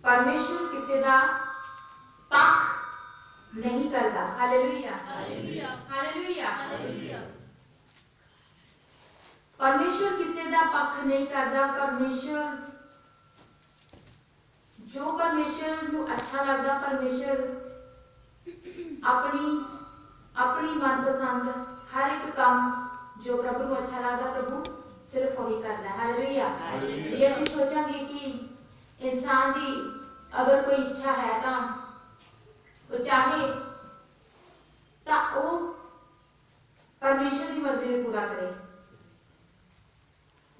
परमेश्वर किसी का पक्ष नहीं करता। Hallelujah hallelujah hallelujah hallelujah. परमेश्वर किसी का पक्ष नहीं करता। परमेश्वर जो परमेश्वर को अच्छा लगता, परमेश्वर अपनी अपनी मनपसंद हर एक काम जो प्रभु को अच्छा लगता, प्रभु सिर्फ वही करता है। हालेलुया। ये ਅਸੀਂ सोचांगे कि इंसान की अगर कोई इच्छा है तो वो चाहे तो वो परमेश्वर की मर्जी को पूरा करे।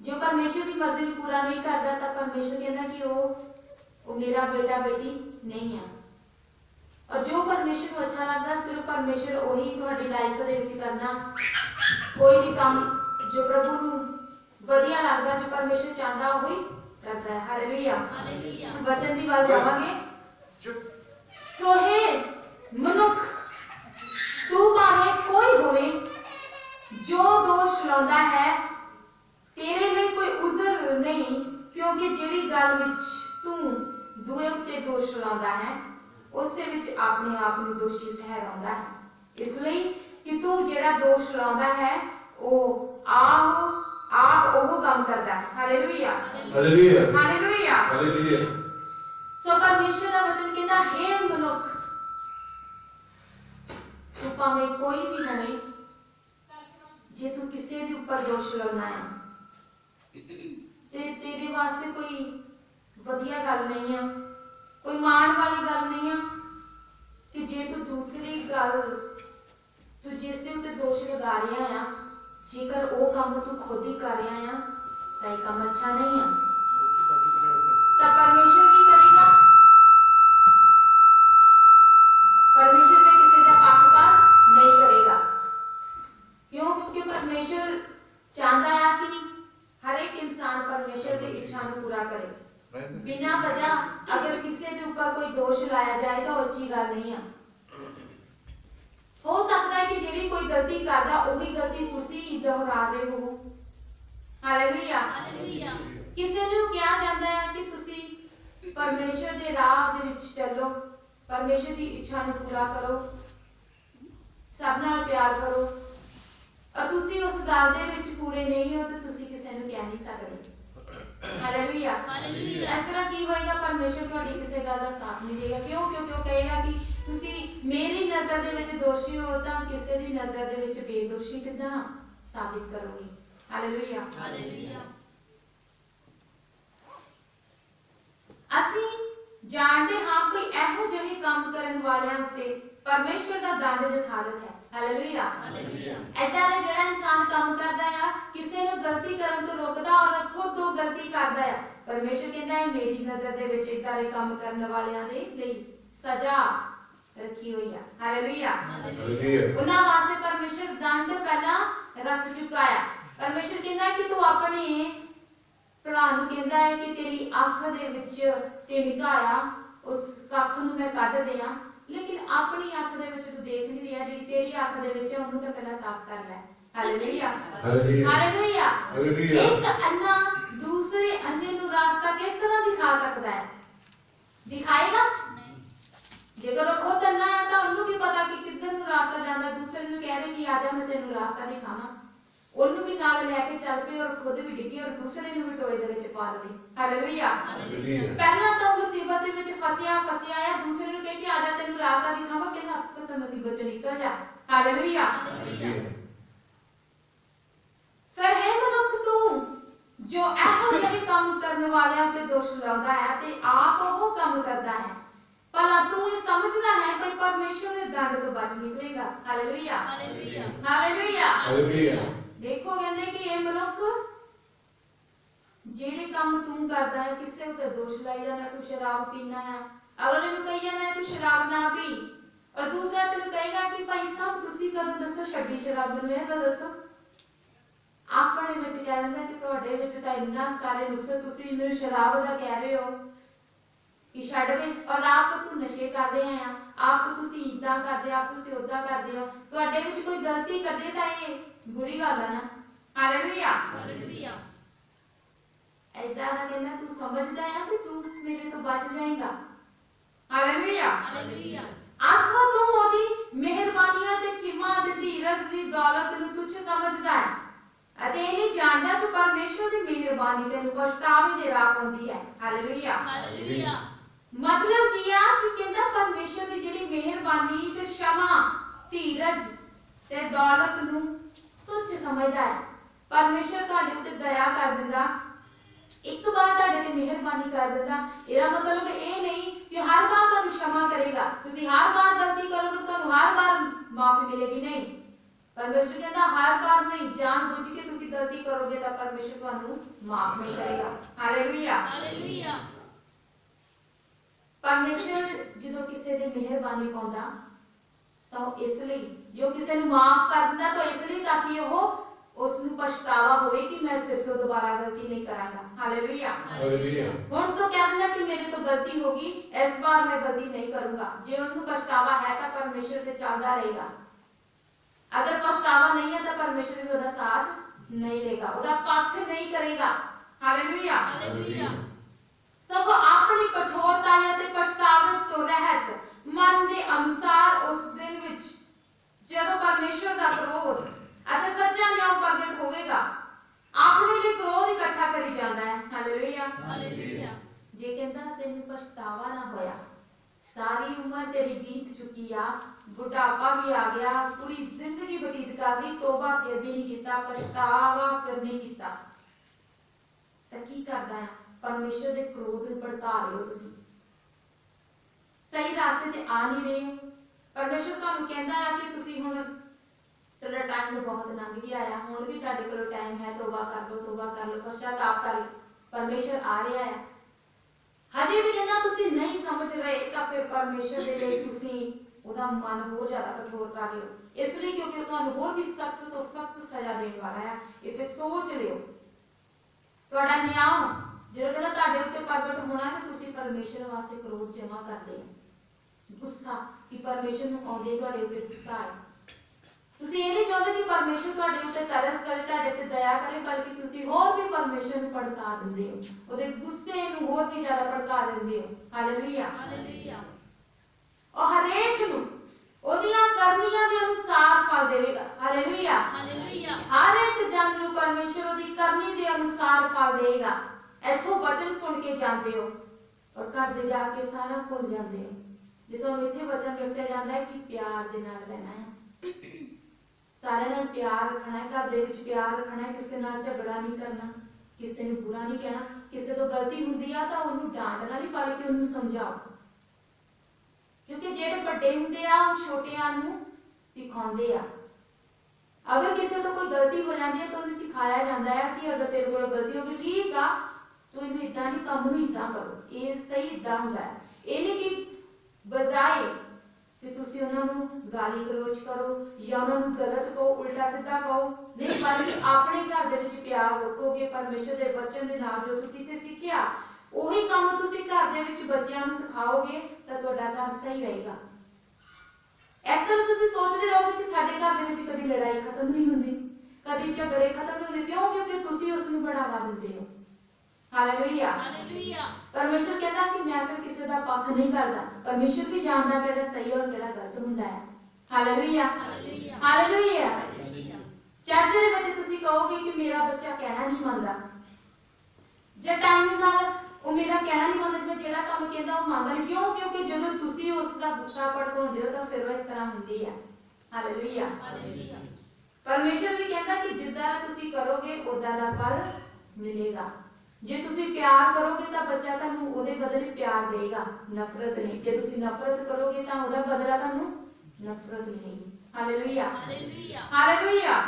जो परमेश्वर की मर्जी को पूरा नहीं करता तो परमेश्वर कहता कि वो मेरा बेटा बेटी नहीं है। और जो परमेश्वर को अच्छा लगता, सिर्फ परमेश्वर वही ਤੁਹਾਡੀ लाइफ ਦੇ ਵਿੱਚ करना। कोई भी काम जो प्रभु ਨੂੰ ਵਧੀਆ लगता, जो परमेश्वर चाहता वही करता है। Hallelujah hallelujah. वचन ਦੀ ਵੱਲ ਜਾਵਾਂਗੇ। ਸੋਹੇ ਮਨੁੱਖ ਤੂੰ ਭਾਵੇਂ ਕੋਈ ਹੋਵੇ जो दोष लाਉਂਦਾ है, तेरे लिए कोई उज़र नहीं, क्योंकि ਜਿਹੜੀ ਗੱਲ ਵਿੱਚ ਤੂੰ ਦੂਏ ਉੱਤੇ ਦੋਸ਼ ਲਾਉਂਦਾ ਹੈ ਉਸੇ ਵਿੱਚ ਆਪਣੇ ਆਪ ਨੂੰ ਦੋਸ਼ੀ ਠਹਿਰਾਉਂਦਾ ਹੈ। ਇਸ ਲਈ ਕਿ ਤੂੰ ਜਿਹੜਾ ਦੋਸ਼ ਲਾਉਂਦਾ ਹੈ ਉਹ ਆਪ ਉਹ ਕੰਮ ਕਰਦਾ ਹੈ। Hallelujah hallelujah hallelujah hallelujah. ਸੋ ਪਰਮੇਸ਼ਰ ਦਾ ਵਚਨ ਕਹਿੰਦਾ ਹੈ ਮਨੁੱਖ ਤੂੰ ਭਾਵੇਂ ਕੋਈ ਵੀ ਹੋਵੇ, ਜੇ ਤੂੰ ਕਿਸੇ ਦੇ ਉੱਪਰ ਦੋਸ਼ ਲਾਉਣਾ ਹੈ ਤੇ ਤੇਰੇ ਵਾਸਤੇ ਕੋਈ ਵਧੀਆ ਗੱਲ नहीं है, कोई मान वाली गल नहीं है कि जे तू दूसरी गल तू जिस दे उत्ते दोष लगा रहा है, जेकर वो काम तू खुद ही कर रहा है तो ये काम अच्छा नहीं है। तो परमेश्वर की करेगा? परमेश्वर में किसी का पक्षपात नहीं करेगा। क्यों? क्योंकि परमेश्वर चाहता है कि हर एक इंसान परमेश्वर की इच्छा को पूरा करे। बिना वजह अगर किसी के ऊपर कोई दोष लाया जाए तो अच्छी गल नहीं है। हो सकता है कि जेड़ी कोई गलती करदा वही गलती तुसी दोहरा रहे हो। Hallelujah hallelujah. किसी ਨੂੰ ਕਿਹਾ ਜਾਂਦਾ ਹੈ ਕਿ ਤੁਸੀਂ परमेश्वर ਦੇ ਰਾਹ ਦੇ ਵਿੱਚ ਚੱਲੋ, परमेश्वर ਦੀ ਇੱਛਾ ਨੂੰ ਪੂਰਾ ਕਰੋ, ਸਭ ਨਾਲ ਪਿਆਰ ਕਰੋ, और ਤੁਸੀਂ ਉਸ ਗੱਲ ਦੇ ਵਿੱਚ ਪੂਰੇ ਨਹੀਂ ਹੋ ਤਾਂ ਤੁਸੀਂ ਕਿਸੇ ਨੂੰ ਕਹਿ ਨਹੀਂ ਸਕਦੇ। Hallelujah hallelujah. इस तरह की होएगा? परमेश्वर ਤੁਹਾਡੀ ਕਿਸੇ ਗੱਲ ਦਾ ਸਾਥ ਨਹੀਂ ਦੇਗਾ। क्यों? क्योंकि ਉਹ ਕਹੇਗਾ ਕਿ ਤੁਸੀਂ ਮੇਰੀ ਨਜ਼ਰ ਦੇ ਵਿੱਚ ਦੋਸ਼ੀ ਹੋ ਤਾਂ ਕਿਸੇ ਦੀ ਨਜ਼ਰ ਦੇ ਵਿੱਚ ਬੇਦੋਸ਼ੀ ਕਿੱਦਾਂ ਸਾਬਿਤ ਕਰੋਗੇ। ਹਾਲੇਲੁਇਆ ਹਾਲੇਲੁਇਆ। ਅਸੀਂ ਜਾਣਦੇ ਹਾਂ ਕੋਈ ਇਹੋ ਜਿਹੇ ਕੰਮ ਕਰਨ ਵਾਲਿਆਂ ਉੱਤੇ परमेश्वर ਦਾ ਦੰਡ ਯਥਾਰਥ ਹੈ। Hallelujah hallelujah. ऐसा ने जेड़ा इंसान काम करदा है किसी ने गलती करन तो रोकदा और खुद वो गलती करदा है, परमेश्वर कहंदा है मेरी नजर दे विच इदां दे काम करन वालियां दे लई सजा रखी हुई है। Hallelujah hallelujah. उन्हां वास्ते परमेश्वर दंड पहला रख चुका है। परमेश्वर कहंदा है कि तू अपने भरा नूं कहंदा है कि तेरी अख दे विच तिणकाया उस कख नूं मैं कढ दियां, लेकिन अपनी अख दे विच तू देख नहीं रहा, जिहड़ी तेरी अख दे विच है ओनू तो पहला साफ कर ले। Hallelujah hallelujah hallelujah. एक अन्ना दूसरे अन्ने नू रास्ता किस तरह दिखा सकता है? दिखाएगा नहीं। जेकर वो खुद अन्ना है तो ओनू भी पता कि किधर नू रास्ता जांदा, दूसरे नू कह दे कि आजा मैं तेनू रास्ता दिखावां, ओनू भी नाल लेके चल पे और खुद भी डिगे और दूसरे नू भी टोए दे विच पा देवे। Hallelujah hallelujah. पहला तो मुसीबत दे विच फसिया है, दूसरे नू कह के आजा तेनू रास्ता दिखावां, पहला अक्सर तो मुसीबत से निकल जा। Hallelujah hallelujah. फिर है मनुख तू जो ऐसा जिहे काम करने वाले ते दोष लाउंदा है ते आप वो काम करदा है, भला तू ये समझदा है भाई परमेश्वर दे दंड तो बच निकलेगा। Hallelujah hallelujah hallelujah hallelujah. देखो कहंदे कि ये मनुख जेड़े काम तू करदा है किसे उते दोष लाई जाना, तू शराब पीना है, अगले नु कही जाना तू शराब ना पी, और दूसरा तेन कहेगा कि भाई साहब तुसी कदों दसो छड्डी शराब नूं, ये तो दसो। अपने विच कह दिंदा कि तुहाडे विच तां इन्ना सारे नुक्स, तुसी मैनूं शराब दा कह रहे हो कि छड्ड दे, और आप तू नशे करदे हैं, आप तुसी इदां करदे, आप तुसी उदां करदे हो, तुहाडे विच कोई गलती कढे तां ये बुरी गल है ना। Hallelujah hallelujah. ऐदा दा कहना तू समझदा है कि तू मेरे तो बच जाएगा। Hallelujah hallelujah. अथवा तू ओदी मेहरबानियां ते खिमा ते धीरज दी दौलत ਨੂੰ ਤੁੱਛ ਸਮਝਦਾ ਹੈ ਅਤੇ ਇਹ ਨਹੀਂ ਜਾਣਦਾ ਕਿ ਪਰਮੇਸ਼ਰ ਦੀ ਮਿਹਰਬਾਨੀ ਤੈਨੂੰ ਪਛਤਾਵੇ ਦੇ ਰਾਹ ਪਾਉਂਦੀ ਹੈ। Hallelujah hallelujah. मतलब किया कि कहंदा परमेश्वर दी जेड़ी मेहरबानी ते क्षमा धीरज ते दौलत नु तुच्छ समझदा है। परमेश्वर तुहाडे उत्ते दया कर दिंदा, एक बार तुहाडे ते मेहरबानी कर दिंदा। एदा मतलब ये नहीं कि हर बार तुहानू क्षमा करेगा, तुसी हर बार गलती करोगे तो तुहानू हर बार माफी मिलेगी, नहीं। परमेश्वर कहंदा हर बार नहीं, जानबूझ के तुसी गलती करोगे तो परमेश्वर तुहानू माफ नहीं करेगा। Hallelujah hallelujah. परमेश्वर जो किसी दे मेहरबानी पाउंदा तो इसलिए जो किसी नू माफ कर दिंदा तो इसलिए ताकि वो उसनू पछतावा होवे कि मैं फिर तो दोबारा गलती नहीं करांगा। Hallelujah hallelujah. हुण तो कह दिंदा कि मेरे तो गलती होगी, इस बार मैं गलती नहीं करूंगा। जे उन्नू पछतावा है तो परमेश्वर ते चलदा रहेगा, अगर पछतावा नहीं है तो परमेश्वर भी ओदा साथ नहीं लेगा, ओदा पक्ष नहीं करेगा। Hallelujah hallelujah. सब अपनी कठोरता ते पछतावे तो रहत मन के अनुसार उस दिन विच जदों परमेश्वर का क्रोध अते सच्चा न्याय प्रगट होवेगा अपने लिए क्रोध इकट्ठा करी जांदा है। Hallelujah hallelujah. जे कहंदा तैनूं पछतावा ना होया, सारी उम्र तेरी बीत चुकी आ, बुढ़ापा भी आ गया, पूरी जिंदगी बतीत कर ली, तौबा फिर भी नहीं कीता, पछतावा फिर नहीं कीता, तां की करदा है? परमेश्वर के क्रोध नूं भड़का रहे हो, तुसीं सही रास्ते ते आ नहीं रहे हो। परमेश्वर तुहानूं कहंदा है कि तुसीं हुण तेरा टाइम बहुत लंघ गया है, हुण भी तुहाडे कोल टाइम है, तौबा कर लो, पश्चाताप कर लो। परमेश्वर आ रहा है, हजे भी कहंदा तुसीं नहीं समझ रहे तो फिर परमेश्वर दे लई तुसीं ओदा मन होर ज्यादा कठोर कर रहे हो, इसलिए क्योंकि तुहानूं होर भी सख्त तो सख्त सजा देण वाला है। ये फिर सोच लियो तुहाडा न्याय जो कहता तुहाडे उत्ते प्रगट होना कि तुसीं परमेश्वर वास्ते क्रोध जमा करदे हो, गुस्सा कि परमेश्वर नूं आउंदे तुहाडे उत्ते गुस्सा है। तुसीं ये नहीं चाहते कि परमेश्वर तुहाडे उत्ते तरस करे, तुहाडे उत्ते दया करे, बल्कि तुसीं होर भी परमेश्वर नूं भड़का दिंदे हो, ओहदे गुस्से नूं होर भी ज्यादा भड़का दिंदे हो। Hallelujah hallelujah. और हरेक नूं ओहदियां करनियां दे अनुसार फल देवेगा। Hallelujah hallelujah. हर एक जन नूं परमेश्वर ओहदी करनी दे अनुसार फल देगा। इथों वचन सुन के जाते हो और घर दे जाके सारा भुल जाते हो। जे तुहानूं इत्थे वचन दस्सिया जांदा है कि प्यार दे नाल रहना है, सारे नाल प्यार रखना है, घर दे विच प्यार रखना है, किसी नाल झगड़ा नहीं करना, किसी नूं बुरा नहीं कहना, किसी तो गलती हुंदी आ तां ओहनूं डांटना नहीं बल्कि ओहनूं समझाओ, क्योंकि जेड़े बड़े हुंदे आ ओह छोटियां नूं सिखाउंदे आ। अगर किसी तो कोई गलती हो जाती है तो उन्हें सिखाया जाता है कि अगर तेरे को गलती होगी ठीक आ, तो इन्हें इदा नहीं, काम नूं इदा करो, ये सही इदा हुंदा है। ये नहीं कि बजाए कि तुसी उन्हां नूं गाली गलोच करो या उन्हां नूं गलत कहो, उल्टा सीधा कहो, नहीं, बल्कि अपने घर दे विच प्यार रखोगे, परमेश्वर दे वचन दे नाल जो तुसी ते सिੱਖਿਆ ਉਹੀ ਕੰਮ तुसी घर दे विच बच्चियां नूं सिखाओगे ਤਾਂ ਤੁਹਾਡਾ घर सही रहेगा। इस तरह तुसी सोचते रहोगे कि साडे घर दे विच कदी लड़ाई खत्म नहीं हुंदी, कदी झगड़े खत्म नहीं हुंदे, क्यों? क्योंकि तुसी उस नूं बढ़ावा दिंदे हो। Hallelujah hallelujah. परमेश्वर कहता कि मैं फिर किसी का पक्ष नहीं करता, परमेश्वर भी जानता किहड़ा सही और किहड़ा गलत हुंदा है। Hallelujah hallelujah hallelujah. चर्च दे विच तुसी कहोगे कि मेरा बच्चा कहना नहीं मनदा, जे टाइम नाल ਉਹ मेरा कहना नहीं मनदा, मैं जेड़ा काम कहंदा ਉਹ ਮੰਨਦਾ नहीं, क्यों? क्योंकि ਜਦੋਂ ਤੁਸੀਂ ਉਸ ਦਾ ਗੁੱਸਾ ਭੜਕਾਉਂਦੇ ਹੋ ਤਾਂ ਫਿਰ ਉਹ ਇਸ ਤਰ੍ਹਾਂ ਹੁੰਦੀ ਹੈ। Hallelujah hallelujah. ਪਰਮੇਸ਼ਰ ਵੀ ਕਹਿੰਦਾ ਕਿ ਜਿੱਦਾਂ ਤੁਸੀਂ ਕਰੋਗੇ ਉਦਾਂ ਦਾ ਫਲ ਮਿਲੇਗਾ। ਜੇ ਤੁਸੀਂ ਪਿਆਰ ਕਰੋਗੇ ਤਾਂ ਬੱਚਾ ਤੁਹਾਨੂੰ ਉਹਦੇ ਬਦਲੇ ਪਿਆਰ ਦੇਗਾ, ਨਫ਼ਰਤ ਨਹੀਂ। ਜੇ ਤੁਸੀਂ ਨਫ਼ਰਤ ਕਰੋਗੇ ਤਾਂ ਉਹਦਾ ਬਦਲਾ ਤੁਹਾਨੂੰ ਨਫ਼ਰਤ ਮਿਲੇਗੀ। Hallelujah hallelujah hallelujah.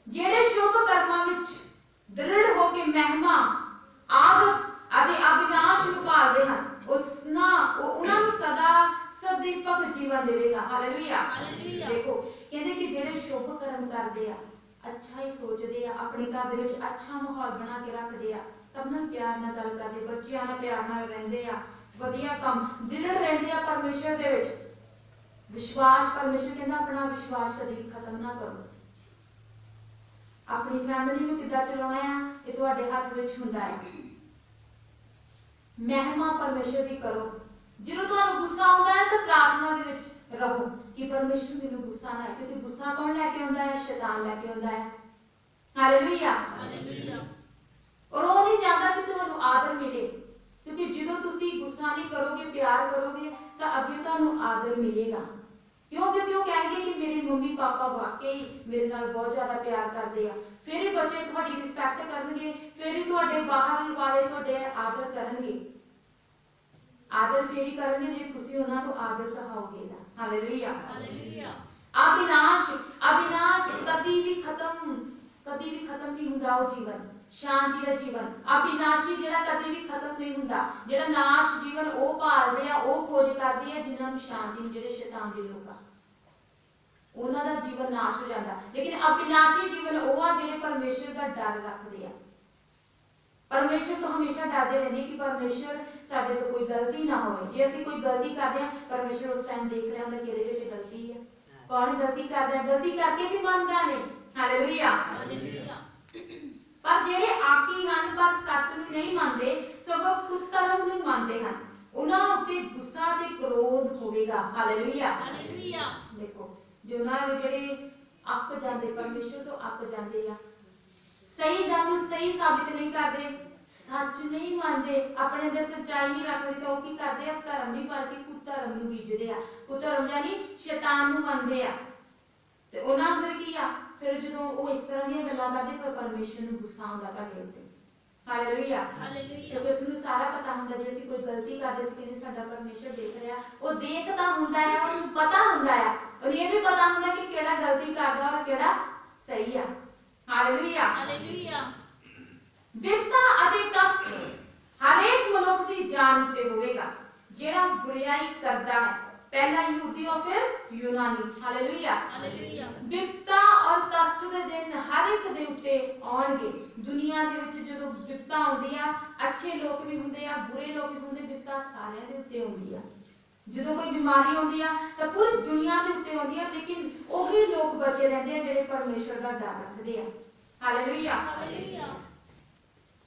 ਜਿਹੜੇ ਸ਼ੁਭ ਕਰਮਾਂ ਵਿੱਚ ਦ੍ਰਿੜ ਹੋ ਕੇ ਮਹਿਮਾ ਆਦਤ ਅਤੇ ਅਵਿਨਾਸ਼ ਨੂੰ ਭਾਲਦੇ ਹਨ, ਉਹਨਾਂ ਨੂੰ ਸਦਾ ਸਦੀਪਕ ਜੀਵਨ ਦੇਵੇਗਾ। Hallelujah hallelujah. ਦੇਖੋ ਕਹਿੰਦੇ ਕਿ ਜਿਹੜੇ ਸ਼ੁਭ ਕਰਮ ਕਰਦੇ ਆ, अच्छा ही सोचते हैं, अपने घर दे विच अच्छा माहौल बना के रखते हैं, सब नाल प्यार नाल गल करते, बच्चियां नाल प्यार नाल रहंदे आ, वधिया काम दृढ़ रहंदे आ परमेश्वर दे विच। विश्वास, परमेश्वर कहंदा अपना विश्वास कदी भी खत्म ना करो। अपनी फैमिली नूं किद्दां चलाउणा है ये तुहाडे हत्थ विच हुंदा है। महिमा परमेश्वर की करो। ਜਦੋਂ ਤੁਹਾਨੂੰ ਗੁੱਸਾ ਆਉਂਦਾ ਹੈ ਤਾਂ ਪ੍ਰਾਰਥਨਾ ਦੇ ਵਿੱਚ ਰਹੋ ਕਿ ਪਰਮੇਸ਼ਰ ਮੈਨੂੰ ਗੁੱਸਾ ਨਾ ਆਏ, ਕਿਉਂਕਿ ਗੁੱਸਾ ਕੌਣ ਲੈ ਕੇ ਆਉਂਦਾ ਹੈ? ਸ਼ੈਤਾਨ ਲੈ ਕੇ ਆਉਂਦਾ ਹੈ। Hallelujah, hallelujah. ਔਰ ਉਹ ਨਹੀਂ ਚਾਹੁੰਦਾ ਕਿ ਤੁਹਾਨੂੰ ਆਦਰ ਮਿਲੇ, ਕਿਉਂਕਿ ਜਦੋਂ ਤੁਸੀਂ ਗੁੱਸਾ ਨਹੀਂ ਕਰੋਗੇ, ਪਿਆਰ ਕਰੋਗੇ ਤਾਂ ਅੱਗੇ ਤੁਹਾਨੂੰ ਆਦਰ ਮਿਲੇਗਾ। क्यों? क्योंकि वो कहेंगे कि मेरे मम्मी पापा वाकई मेरे नाल बहुत ज्यादा प्यार करते हैं, फिर ही बच्चे तुम्हारी रिस्पेक्ट करनगे, फिर ही तुम्हारे बाहर वाले तुम्हारे आदर करनगे। आदर फिर ही करनगे जे तुसी उन्हां को आदर कहाओगे ना। Hallelujah, hallelujah. अविनाश, अविनाश कभी भी खत्म नहीं हुंदा वो जीवन, शांति का जीवन। अविनाशी जेड़ा कभी भी खत्म नहीं हुंदा, जेड़ा नाश जीवन वो भालदे आ, वो खोज करदे आ जिन्हां नूं शांति जेड़े शैतान दे लोग आ उन्हां दा जीवन नाश हो जाता। लेकिन अविनाशी जीवन वो आ जिहड़े परमेश्वर का डर रखते हैं। परमेश्वर तो हमेशा डरते रहंदे कि परमेश्वर साडे तो कोई गलती ना होवे। जे असीं कोई गलती करदे हां, परमेश्वर उस टाइम देख रहा हुंदा कि इहदे विच गलती है, कौन गलती करदा है, गलती करके भी मनदा नहीं। Hallelujah, hallelujah. पर जेहड़े आकी हन पर सत्य नूं नहीं मनदे, सगों कुधर्म नूं मनदे हन, उन्हां उत्ते गुस्सा ते क्रोध होवेगा। Hallelujah, hallelujah. देखो जो ना जेहड़े अक जांदे, परमेश्वर तो अक जांदे आ, सही गल नूं सही साबित नहीं करदे, सच नहीं मानते, अपने अंदर सच्चाई नहीं रखते, तो वो की करते हैं? धर्म नहीं पढ़ के कुधर्म नूं बीजदे आ। कुधर्म यानी शैतान नूं मनदे आ ते उन्हां अंदर की आ, फिर जदों वो इस तरह दी गल्लां करदे फिर परमेश्वर नूं गुस्सा आउंदा तुहाडे उत्ते। Hallelujah, hallelujah. क्योंकि उसनूं सारा पता हुंदा जे असीं कोई गलती करदे सी कि साडा परमेश्वर देख रहा, वो देखदा हुंदा है, उहनूं पता हुंदा है, और ये भी पता हुंदा कि किहड़ा गलती करदा और किहड़ा सही आ। Hallelujah, hallelujah. विपता अते कष्ट हर एक मनुख दी जान ते होवेगा जेड़ा बुराई करदा है, पहला यहूदी और फिर यूनानी। Hallelujah, hallelujah. विपता और कष्ट दे दिन हर एक दे उत्ते आउणगे। दुनिया दे विच जदों विपता आउंदी आ, अच्छे लोग भी हुंदे आ, बुरे लोग भी हुंदे, विपता सारिਆਂ दे उत्ते आउंदी आ। जदों कोई बीमारी आउंदी आ तां पूरी दुनिया दे उत्ते आउंदी आ, लेकिन ओही लोग बचे रहंदे आ जेड़े परमेश्वर दा डर रखदे आ। Hallelujah, hallelujah.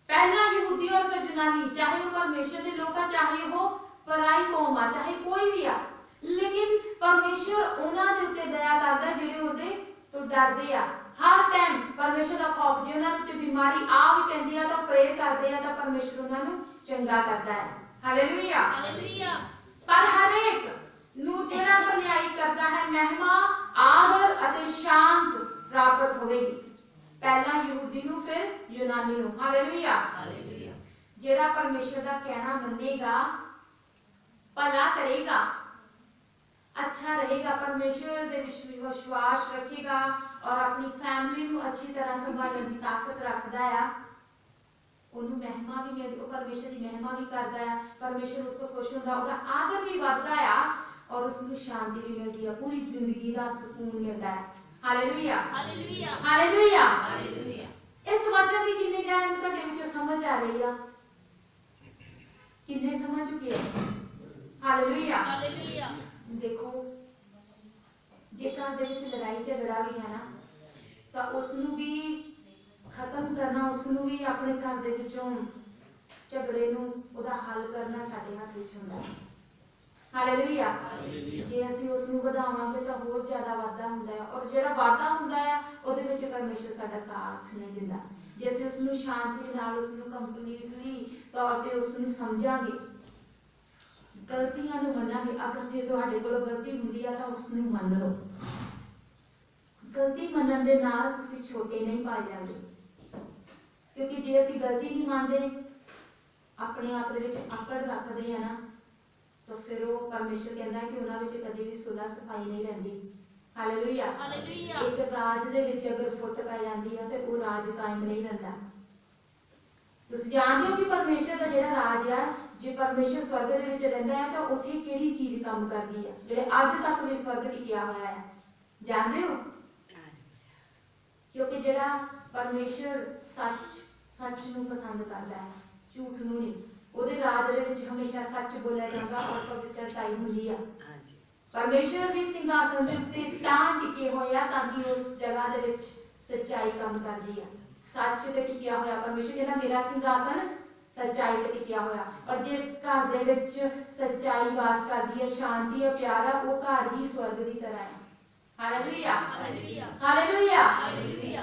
पहला यहूदी और फिर यूनानी, चाहे वो परमेश्वर दे लोग आ, चाहे वो पराई कौम आ, चाहे कोई भी आ, लेकिन परमेश्वर उन्हां दे उत्ते दया करदा जेड़े ओहदे तो डरदे आ। हर टाइम परमेश्वर दा खौफ, जे उन्हां दे उत्ते बीमारी आ भी पैंदी आ तां प्रेयर करदे आ तां परमेश्वर उन्हां नूं चंगा करदा है। Hallelujah, hallelujah. पर हर एक नूं जेड़ा भलाई करदा है, महिमा, आदर अते शांत प्राप्त होवेगी। पहला यहूदी नूं फिर यूनानी नूं। Hallelujah, hallelujah. जेड़ा परमेश्वर दा कहना मन्नेगा, भला करेगा, अच्छा रहेगा, परमेश्वर दे विश्वास रखेगा और अपनी फैमिली नूं अच्छी तरह संभालने की ताकत रखदा है, उन्हें महिमा भी मिलती, परमेश्वर की महिमा भी करता है, परमेश्वर उसको खुश होता, उसका आदर भी बढ़ता है और उसको शांति भी मिलती है, पूरी जिंदगी का सुकून मिलता है। Hallelujah, hallelujah, hallelujah, hallelujah. इस वचन की कितने जाने तुहाडे विच समझ आ रही है? कितने समझ चुके हैं? Hallelujah, hallelujah. देखो जे घर दे विच लड़ाई झगड़ा भी है ना, तो उसनू भी खत्म करना, उसनू भी अपने घर दे विचों झगड़े नू ओदा हल करना साडे हत्थ विच हुंदा है। हालेलुया, जे असीं उसनू वधावांगे तां होर ज़्यादा वाधा हुंदा है, और जिहड़ा वाधा हुंदा है ओहदे विच परमेश्वर साडा साथ नहीं दिंदा। जे असीं उसनू शांति दे नाल उसनू कंप्लीटली तौर ते उसनू समझांगे, गलतियां नू मनांगे, अगर जे तुहाडे कोलों गलती हुंदी है तां उसनू मन लो। गलती मनण दे नाल तुसीं छोटे नहीं पाए जांदे, क्योंकि जे असीं गलती नहीं मानते, अपने आप दे विच आकड़ रखते हैं ना, तो फिर वो परमेश्वर कहता है कि उन्हां विच कदी भी सुलह सफाई नहीं रहिंदी। Hallelujah, hallelujah. एक राज दे विच अगर फुट पै जांदी है तो वो राज कायम नहीं रहिंदा। तुसीं जानदे हो कि परमेश्वर दा जिहड़ा राज है, जे परमेश्वर स्वर्ग दे विच रहिंदा है तो उत्थे किहड़ी चीज़ काम करदी है, जिहड़े अज तक भी स्वर्ग टिकिया होया है, जानदे हो? क्योंकि जिहड़ा परमेश्वर सच नूं पसंद करदा है, झूठ नूं नहीं। ਉਹਦੇ ਰਾਜ ਦੇ ਵਿੱਚ ਹਮੇਸ਼ਾ ਸੱਚ ਬੋਲਿਆ ਜਾਂਦਾ ਔਰ ਪਵਿੱਤਰਤਾਈ ਹੁੰਦੀ ਆ। ਪਰਮੇਸ਼ਵਰ ਵੀ ਸਿੰਘਾਸਨ ਦੇ ਉੱਤੇ ਤਾਂ ਟਿਕੇ ਹੋਏ ਆ ਤਾਂ ਕਿ ਉਸ ਜਗ੍ਹਾ ਦੇ ਵਿੱਚ ਸੱਚਾਈ ਕੰਮ ਕਰਦੀ ਆ। ਸੱਚ ਤੇ ਟਿਕਿਆ ਹੋਇਆ ਪਰਮੇਸ਼ਵਰ ਕਹਿੰਦਾ ਮੇਰਾ ਸਿੰਘਾਸਨ सच्चाई ते टिकिया होया। और जिस घर दे विच सच्चाई वास करदी है, शांति है, प्यार है, वो घर ही स्वर्ग की तरह है। Hallelujah hallelujah.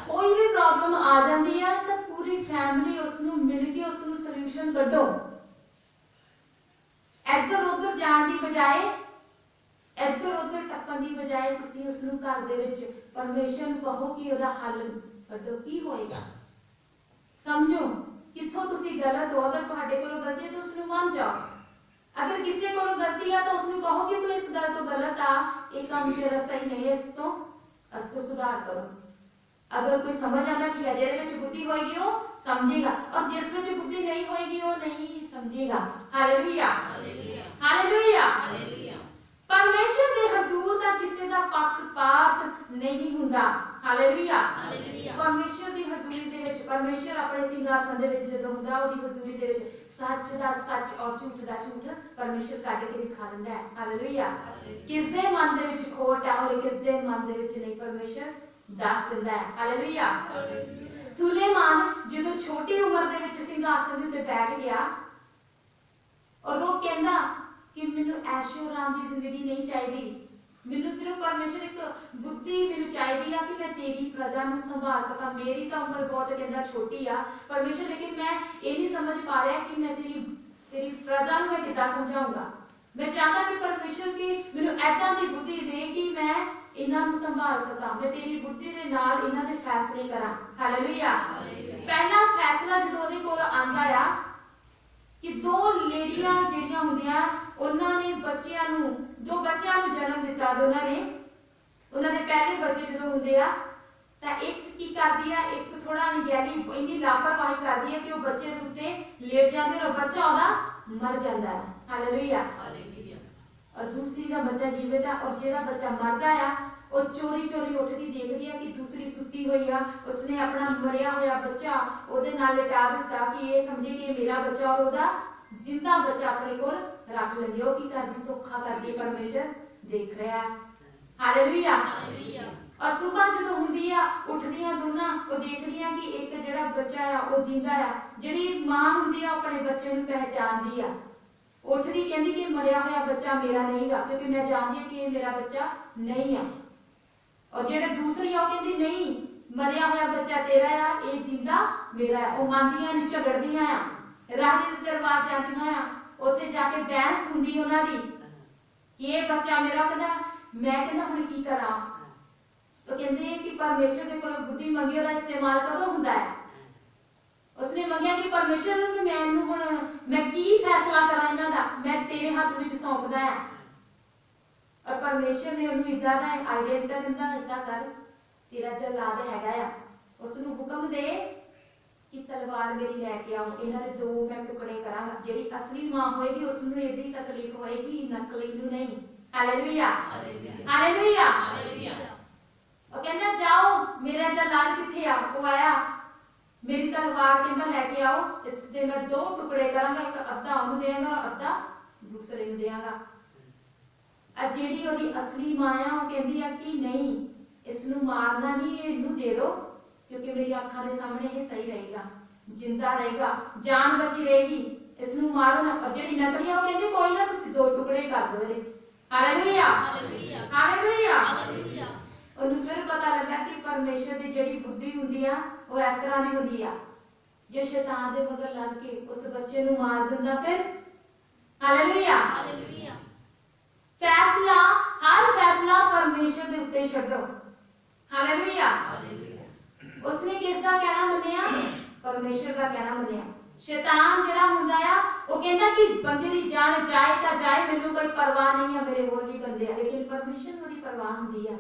कोई भी प्रॉब्लम आ जाती है तो पूरी फैमिली उसनू मिल के उसनू सॉल्यूशन कढो। इधर उधर जाने की बजाय, इधर उधर टप्पण की बजाय तुसीं उसनू घर दे विच परमेश्वर नू कहो कि ओहदा हल कढो। की होएगा? समझो कित्थों तुसीं गलत हो। अगर तुहाडे कोलों गलती है तो उसनू मान जाओ। अगर किसी को गलती है तो उसनू कहो कि तू इस गल तो गलत आ, ये काम तेरा सही नहीं है, इसको सुधार करो। अगर कोई समझ आता ठीक है, जेदे विच बुद्धि होएगी वो समझेगा, और जिस विच बुद्धि नहीं होएगी वो नहीं समझेगा। Hallelujah hallelujah. परमेश्वर दे हजूर दा किसी दा पक्षपात नहीं हुंदा। हालेलुया। परमेश्वर दी हजूरी दे विच, परमेश्वर अपने सिंहासन दे विच जदों हुंदा, ओदी हजूरी दे विच सच दा सच और झूठ दा झूठ परमेश्वर कढ के दिखा दिंदा है। हालेलुया। किस दे मन दे विच खोट है और किस दे मन दे विच नहीं, परमेश्वर दस दिंदा है। हालेलुया। सुलेमान जदों छोटी उम्र दे विच सिंहासन दे उत्ते बैठ गया और वो कहंदा कि मैनू ऐशो आराम दी जिंदगी नहीं चाहिदी, मैनू सिर्फ परमेश्वर एक बुद्धि मैनू चाहिदी आ कि मैं तेरी प्रजा नू संभाल सका। मेरी तो उम्र बहुत कहंदा छोटी आ परमेश्वर, लेकिन मैं ये नहीं समझ पा रहा कि मैं तेरी प्रजा नू मैं कितना समझाऊंगा। मैं चाहता कि परमेश्वर की मैनू ऐदां दी बुद्धि दे कि मैं इन्हां नू संभाल सका, मैं तेरी बुद्धि दे नाल इन्हां दे फैसले करा। हालेलुया। पहला फैसला जदों ओहदे कोल आंदा आ कि दो लेडियां ਜਿਹੜੀਆਂ ਹੁੰਦੀਆਂ ਉਹਨਾਂ ਨੇ ਬੱਚਿਆਂ ਨੂੰ, ਦੋ ਬੱਚਿਆਂ ਨੂੰ ਜਨਮ ਦਿੱਤਾ। ਦੋਨਾਂ ਨੇ, ਉਹਨਾਂ ਦੇ ਪਹਿਲੇ ਬੱਚੇ ਜਦੋਂ ਹੁੰਦੇ ਆ ਤਾਂ ਇੱਕ ਕੀ ਕਰਦੀ ਆ, ਇੱਕ ਥੋੜਾ ਅਣਗਹਿਲੀ ਇੰਨੀ ਲਾਪਰਵਾਹੀ ਕਰਦੀ ਆ ਕਿ ਉਹ ਬੱਚੇ ਦੇ ਉੱਤੇ ਲੇਟ ਜਾਂਦੀ ਔਰ ਬੱਚਾ ਉਹਦਾ ਮਰ ਜਾਂਦਾ ਹੈ। ਹਾਲੇਲੂਇਆ ਔਰ ਦੂਸਰੀ ਦਾ ਬੱਚਾ ਜੀਵਿਤ ਆ ਔਰ ਜਿਹੜਾ ਬੱਚਾ ਮਰਦਾ ਆ ਉਹ ਚੋਰੀ ਚੋਰੀ ਉੱਠਦੀ ਦੇਖਦੀ ਆ ਕਿ ਦੂਸਰੀ ਸੁੱਤੀ ਹੋਈ ਆ, ਉਸਨੇ ਆਪਣਾ ਮਰਿਆ ਹੋਇਆ ਬੱਚਾ ਉਹਦੇ ਨਾਲ ਲਿਟਾ ਦਿੱਤਾ ਕਿ ਇਹ ਸਮਝੇ ਕਿ ਮੇਰਾ ਬੱਚਾ ਔਰ ਉਹਦਾ ਜਿੰਦਾ ਬੱਚਾ ਆਪਣੇ ਕੋਲ ਰੱਖ ਲੈਂਦੀ। ਉਹ ਕੀ ਕਰਦੀ? ਧੋਖਾ ਕਰਦੀ। ਪਰਮੇਸ਼ਰ ਦੇਖ ਰਿਹਾ। ਹਾਲੇਲੂਇਆ। ਔਰ ਸੁਬਹ ਜਦੋਂ ਹੁੰਦੀ ਆ ਉੱਠਦੀਆਂ ਦੋਨਾਂ, ਉਹ ਦੇਖਦੀਆਂ ਕਿ ਇੱਕ ਜਿਹੜਾ ਬੱਚਾ ਆ ਉਹ ਜਿੰਦਾ ਆ। ਜਿਹੜੀ ਮਾਂ ਹੁੰਦੀ ਆ ਆਪਣੇ ਬੱਚੇ ਨੂੰ ਪਹਿਚਾਨਦੀ ਆ, ਉੱਠਦੀ ਕਹਿੰਦੀ ਕਿ ਮਰਿਆ ਹੋਇਆ ਬੱਚਾ ਮੇਰਾ ਨਹੀਂਗਾ, ਕਿਉਂਕਿ ਮੈਂ ਜਾਣਦੀ ਹਾਂ ਕਿ ਇਹ ਮੇਰਾ ਬੱਚਾ ਨਹੀਂ ਆ। और जेड़े दूसरी आ कहंदी नहीं, मरिया होया बच्चा तेरा आ, ये जिंदा मेरा है। ਉਹ ਮੰਨਦੀਆਂ ਨੇ, ਝਗੜਦੀਆਂ ਆ, ਰਾਜੇ ਦੇ ਦਰਬਾਰ ਜਾਂਦੀਆਂ ਆ, ਉੱਥੇ ਜਾ ਕੇ ਬਹਿਸ ਹੁੰਦੀ ਉਹਨਾਂ ਦੀ ਕਿ ਇਹ ਬੱਚਾ ਮੇਰਾ। ਕਹਿੰਦਾ ਮੈਂ ਕਹਿੰਦਾ ਹੁਣ ਕੀ ਕਰਾਂ? ਉਹ ਕਹਿੰਦੇ ਕਿ ਪਰਮੇਸ਼ਰ ਦੇ ਕੋਲੋਂ ਬੁੱਧੀ ਮੰਗੀ, ਉਹਦਾ ਇਸਤੇਮਾਲ ਕਦੋਂ ਹੁੰਦਾ ਹੈ? ਉਸਨੇ ਮੰਗਿਆ ਕਿ ਪਰਮੇਸ਼ਰ ਨੂੰ ਮੈਨੂੰ ਹੁਣ ਮੈਂ ਕੀ ਫੈਸਲਾ ਕਰਾਂ ਇਹਨਾਂ ਦਾ, ਮੈਂ ਤੇਰੇ ਹੱਥ ਵਿੱਚ ਸੌਂਪਦਾ ਹੈ। और परमेश्वर ने उन्हें इदा का आइडिया दिता, कहंदा इदा कर, तेरा जलाद हैगा आ, उसनू हुक्म दे कि तलवार मेरी लैके आओ, इन्हां दे दो मैं टुकड़े करांगा। जेड़ी असली मां होएगी उसनू इहदी तकलीफ होएगी, नकली नू नहीं। Hallelujah hallelujah. ਉਹ ਕਹਿੰਦਾ ਜਾਓ, मेरा जलाद किथे आ? वो आया, मेरी तलवार कहंदा लैके आओ, इस दे मैं दो टुकड़े करांगा, एक अद्धा ओनू देंगा और अद्धा दूसरे नू देंगा। ਜਿਹੜੀ ਉਹਦੀ ਅਸਲੀ ਮਾਂ ਆ ਉਹ ਕਹਿੰਦੀ ਆ ਕਿ ਨਹੀਂ, ਇਸ ਨੂੰ ਮਾਰਨਾ ਨਹੀਂ, ਇਹਨੂੰ ਦੇ ਦਿਓ ਕਿਉਂਕਿ ਮੇਰੀ ਅੱਖਾਂ ਦੇ ਸਾਹਮਣੇ ਇਹ ਸਹੀ ਰਹੇਗਾ, ਜਿੰਦਾ ਰਹੇਗਾ, ਜਾਨ ਬਚੀ ਰਹੇਗੀ, ਇਸ ਨੂੰ ਮਾਰੋ ਨਾ। ਔਰ ਜਿਹੜੀ ਨਕਲੀ ਆ ਉਹ ਕਹਿੰਦੀ ਕੋਈ ਨਾ, ਤੁਸੀਂ ਦੋ ਟੁਕੜੇ ਕਰ ਦਿਓ ਇਹਦੇ। Hallelujah hallelujah. ਉਹਨੂੰ ਫਿਰ ਪਤਾ ਲੱਗਾ ਕਿ ਪਰਮੇਸ਼ਰ ਦੀ ਜਿਹੜੀ ਬੁੱਧੀ ਹੁੰਦੀ ਆ ਉਹ ਇਸ ਤਰ੍ਹਾਂ ਦੀ ਹੁੰਦੀ ਆ, ਜੇ ਸ਼ੈਤਾਨ ਦੇ ਮਗਰ ਲੱਗ ਕੇ ਉਸ ਬੱਚੇ ਨੂੰ ਮਾਰ ਦਿੰਦਾ ਫਿਰ। ਹਾਲੇਲੂਇਆ। फैसला, हर फैसला परमेश्वर के उत्ते छड्डो। हालेलुया। उसने किसका कहना मन्निया? परमेश्वर का कहना मन्निया। शैतान जिहड़ा हुंदा आ वो कहंदा कि बंदे दी जान जाए तां जाए, मैनूं कोई परवाह नहीं है, मेरे होर भी बंदे आ, लेकिन परमेश्वर नूं दी परवाह हुंदी आ।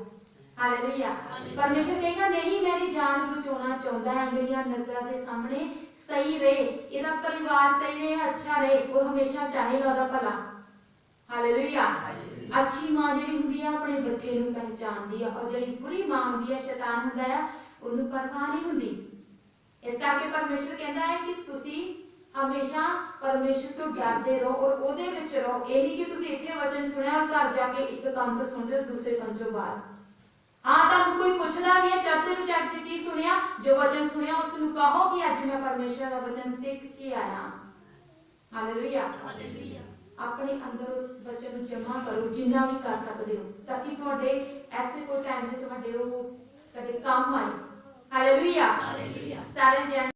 हालेलुया। परमेश्वर कहेगा नहीं, मेरी जान बचाउणा चाहुंदा है, मेरियां नज़रां दे सामने सही रहे, इहदा परिवार सही रहे, अच्छा रहे, वो हमेशा चाहेगा ओहदा भला। हालेलुया। अच्छी मां जिहड़ी हुंदी आ अपने बच्चे नूं पहचानदी आ, और जिहड़ी बुरी मां हुंदी आ, शैतान हुंदा आ, ओनूं परवाह नहीं हुंदी। इस करके परमेश्वर कहंदा है कि तुसीं हमेशा परमेश्वर तो डरदे रहो और ओहदे विच रहो। ये नहीं कि तुसीं इत्थे वचन सुनिया और घर जाके एक कंन तो सुणदे हो दूसरे कंन चों बाहर। हाँ, तुहानूं कोई पुछदा भी है चर्च दे विच अज की सुनिया, जो वचन सुनिया उस नूं कहो कि अज मैं परमेश्वर दा वचन सीख के आया। ਹਾਲੇਲੂਇਆ। ਆਪਣੇ ਅੰਦਰ ਉਸ ਵਚਨ ਨੂੰ ਜਮਾ ਕਰੋ ਜਿੰਨਾ ਵੀ ਕਰ ਸਕਦੇ ਹੋ, ਤਾਂ ਕਿ ਤੁਹਾਡੇ ਐਸੇ ਕੋਈ ਟਾਈਮ 'ਚ ਤੁਹਾਡੇ ਕੰਮ ਆਏ। ਹਾਲੇਲੂਇਆ। ਸਾਰੇ ਜਨ